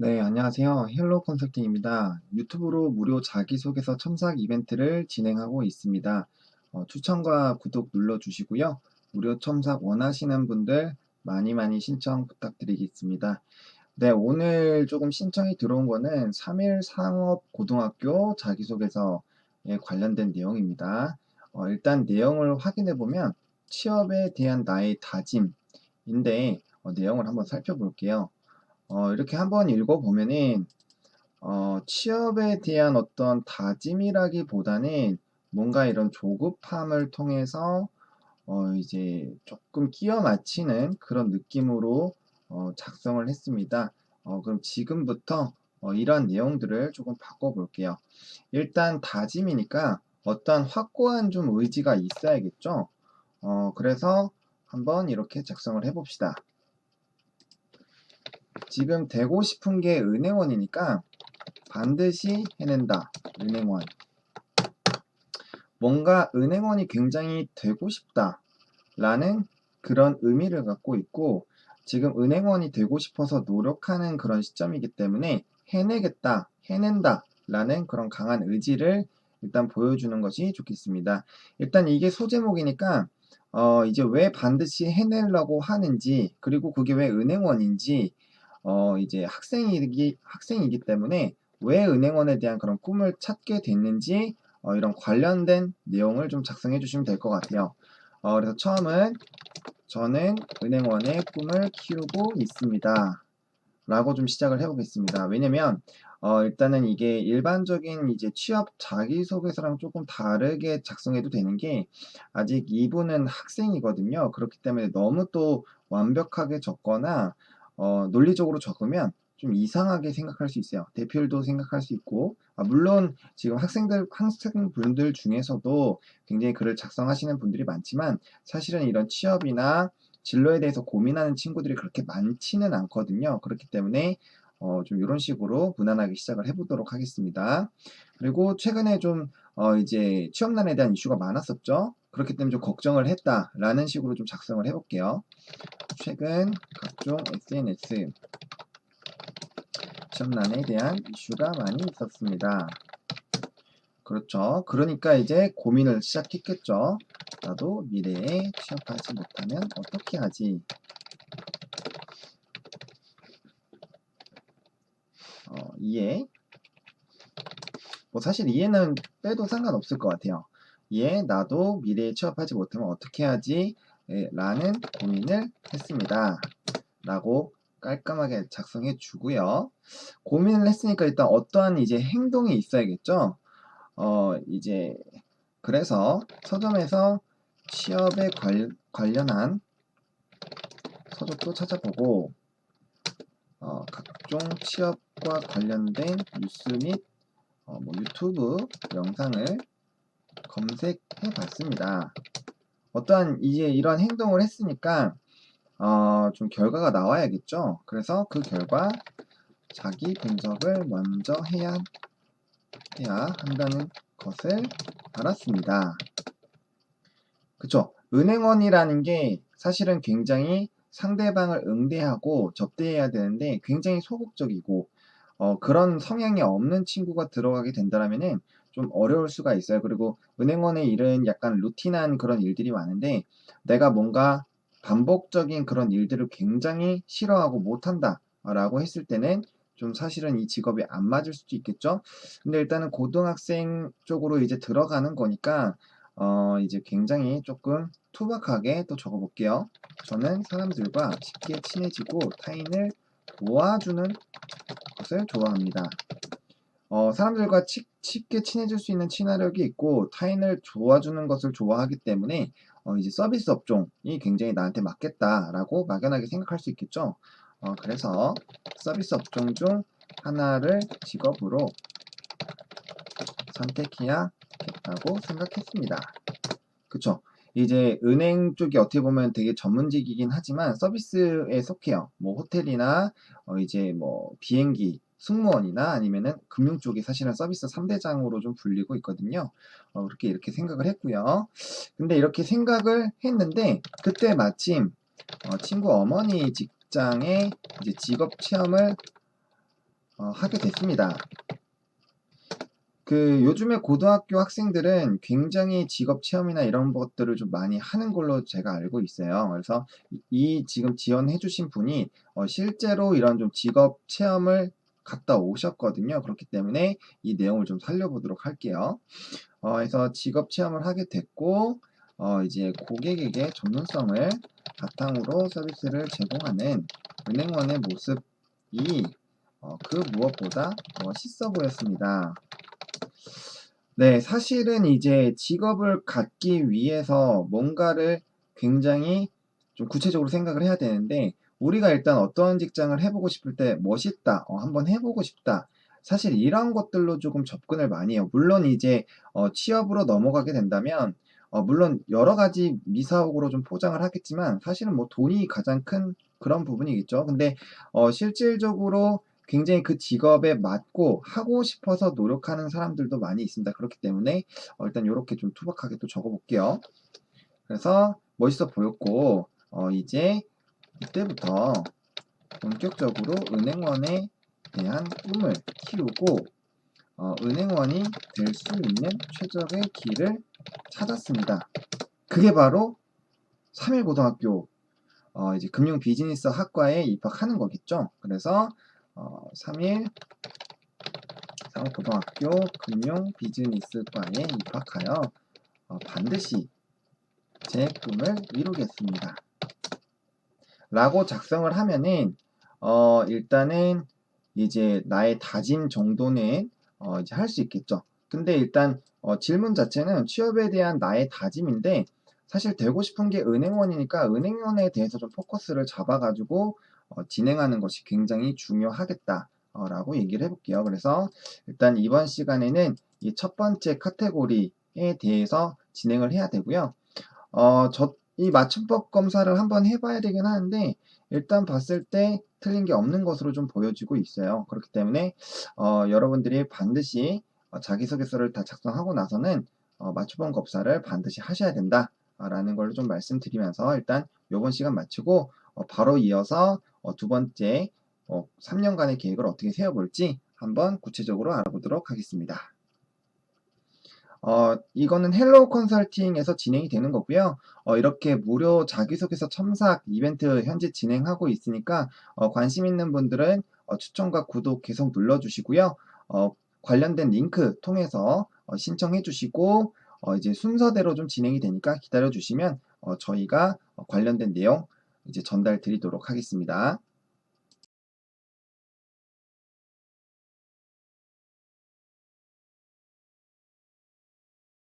네, 안녕하세요. 헬로 컨설팅입니다. 유튜브로 무료 자기소개서 첨삭 이벤트를 진행하고 있습니다. 추천과 구독 눌러주시고요. 무료 첨삭 원하시는 분들 많이 많이 신청 부탁드리겠습니다. 네, 오늘 조금 신청이 들어온 거는 3일 상업고등학교 자기소개서에 관련된 내용입니다. 일단 내용을 확인해 보면 취업에 대한 나의 다짐인데 내용을 한번 살펴볼게요. 이렇게 한번 읽어보면은 취업에 대한 어떤 다짐이라기보다는 뭔가 이런 조급함을 통해서 이제 조금 끼워 맞히는 그런 느낌으로 작성을 했습니다. 그럼 지금부터 이런 내용들을 조금 바꿔볼게요. 일단 다짐이니까 어떤 확고한 좀 의지가 있어야겠죠. 그래서 한번 이렇게 작성을 해봅시다. 지금 되고 싶은 게 은행원이니까 반드시 해낸다. 은행원. 뭔가 은행원이 굉장히 되고 싶다. 라는 그런 의미를 갖고 있고, 지금 은행원이 되고 싶어서 노력하는 그런 시점이기 때문에 해내겠다, 해낸다. 라는 그런 강한 의지를 일단 보여주는 것이 좋겠습니다. 일단 이게 소제목이니까, 이제 왜 반드시 해내려고 하는지, 그리고 그게 왜 은행원인지, 이제 학생이기 때문에 왜 은행원에 대한 그런 꿈을 찾게 됐는지, 이런 관련된 내용을 좀 작성해 주시면 될 것 같아요. 그래서 처음은 저는 은행원의 꿈을 키우고 있습니다. 라고 좀 시작을 해보겠습니다. 왜냐면 일단은 이게 일반적인 이제 취업 자기소개서랑 조금 다르게 작성해도 되는 게 아직 이분은 학생이거든요. 그렇기 때문에 너무 또 완벽하게 적거나 논리적으로 적으면 좀 이상하게 생각할 수 있어요. 대표일도 생각할 수 있고 물론 지금 학생분들 중에서도 굉장히 글을 작성하시는 분들이 많지만 사실은 이런 취업이나 진로에 대해서 고민하는 친구들이 그렇게 많지는 않거든요. 그렇기 때문에 좀 이런 식으로 무난하게 시작을 해보도록 하겠습니다. 그리고 최근에 좀 이제 취업난에 대한 이슈가 많았었죠. 그렇기 때문에 좀 걱정을 했다라는 식으로 좀 작성을 해볼게요. 최근 각종 SNS 취업난에 대한 이슈가 많이 있었습니다. 그렇죠. 그러니까 이제 고민을 시작했겠죠. 나도 미래에 취업하지 못하면 어떻게 하지? 이해. 뭐 사실 이해는 빼도 상관없을 것 같아요. 이해, 나도 미래에 취업하지 못하면 어떻게 하지? 라는 고민을 했습니다. 라고 깔끔하게 작성해 주고요. 고민을 했으니까 일단 어떠한 이제 행동이 있어야겠죠? 이제 그래서 서점에서 취업에 관련한 서적도 찾아보고 각종 취업과 관련된 뉴스 및 뭐 유튜브 영상을 검색해 봤습니다. 어떠한 이제 이런 행동을 했으니까 좀 결과가 나와야겠죠. 그래서 그 결과 자기 분석을 먼저 해야 한다는 것을 알았습니다. 그쵸? 은행원이라는 게 사실은 굉장히 상대방을 응대하고 접대해야 되는데 굉장히 소극적이고 그런 성향이 없는 친구가 들어가게 된다면은 좀 어려울 수가 있어요. 그리고 은행원의 일은 약간 루틴한 그런 일들이 많은데 내가 뭔가 반복적인 그런 일들을 굉장히 싫어하고 못한다라고 했을 때는 좀 사실은 이 직업이 안 맞을 수도 있겠죠. 근데 일단은 고등학생 쪽으로 이제 들어가는 거니까 이제 굉장히 조금 투박하게 또 적어볼게요. 저는 사람들과 쉽게 친해지고 타인을 도와주는 것을 좋아합니다. 사람들과 쉽게 친해질 수 있는 친화력이 있고 타인을 도와주는 것을 좋아하기 때문에 이제 서비스 업종이 굉장히 나한테 맞겠다라고 막연하게 생각할 수 있겠죠. 그래서 서비스 업종 중 하나를 직업으로 선택해야겠다고 생각했습니다. 그쵸. 이제 은행 쪽이 어떻게 보면 되게 전문직이긴 하지만 서비스에 속해요. 뭐 호텔이나 이제 뭐 비행기, 승무원이나 아니면은 금융 쪽이 사실은 서비스 3대장으로 좀 불리고 있거든요. 그렇게 이렇게 생각을 했고요. 근데 이렇게 생각을 했는데 그때 마침 친구 어머니 직장에 이제 직업 체험을 하게 됐습니다. 요즘에 고등학교 학생들은 굉장히 직업 체험이나 이런 것들을 좀 많이 하는 걸로 제가 알고 있어요. 그래서 이 지금 지원해 주신 분이 실제로 이런 좀 직업 체험을 갔다 오셨거든요. 그렇기 때문에 이 내용을 좀 살려보도록 할게요. 그래서 직업 체험을 하게 됐고, 이제 고객에게 전문성을 바탕으로 서비스를 제공하는 은행원의 모습이 그 무엇보다 멋있어 보였습니다. 네, 사실은 이제 직업을 갖기 위해서 뭔가를 굉장히 좀 구체적으로 생각을 해야 되는데, 우리가 일단 어떤 직장을 해보고 싶을 때 멋있다, 한번 해보고 싶다. 사실 이런 것들로 조금 접근을 많이 해요. 물론 이제 취업으로 넘어가게 된다면, 물론 여러 가지 미사옥으로 좀 포장을 하겠지만, 사실은 뭐 돈이 가장 큰 그런 부분이겠죠. 근데 실질적으로 굉장히 그 직업에 맞고 하고 싶어서 노력하는 사람들도 많이 있습니다. 그렇기 때문에 일단 요렇게 좀 투박하게 또 적어 볼게요. 그래서 멋있어 보였고 이제 이때부터 본격적으로 은행원에 대한 꿈을 키우고 은행원이 될 수 있는 최적의 길을 찾았습니다. 그게 바로 3일 고등학교 이제 금융 비즈니스 학과에 입학하는 거겠죠. 그래서 3일 상고등학교 금융 비즈니스과에 입학하여 반드시 제 꿈을 이루겠습니다. 라고 작성을 하면은 일단은 이제 나의 다짐 정도는 이제 할 수 있겠죠. 근데 일단 질문 자체는 취업에 대한 나의 다짐인데 사실 되고 싶은 게 은행원이니까 은행원에 대해서 좀 포커스를 잡아가지고 진행하는 것이 굉장히 중요하겠다. 라고 얘기를 해볼게요. 그래서 일단 이번 시간에는 이 첫 번째 카테고리에 대해서 진행을 해야 되고요. 이 맞춤법 검사를 한번 해봐야 되긴 하는데, 일단 봤을 때 틀린 게 없는 것으로 좀 보여지고 있어요. 그렇기 때문에, 여러분들이 반드시 자기소개서를 다 작성하고 나서는 맞춤법 검사를 반드시 하셔야 된다. 라는 걸 좀 말씀드리면서 일단 요번 시간 마치고 바로 이어서 두 번째 3년간의 계획을 어떻게 세워볼지 한번 구체적으로 알아보도록 하겠습니다. 이거는 헬로우 컨설팅에서 진행이 되는 거고요. 이렇게 무료 자기소개서 첨삭 이벤트 현재 진행하고 있으니까 관심 있는 분들은 추천과 구독 계속 눌러주시고요. 관련된 링크 통해서 신청해 주시고 이제 순서대로 좀 진행이 되니까 기다려 주시면 저희가 관련된 내용 이제 전달 드리도록 하겠습니다.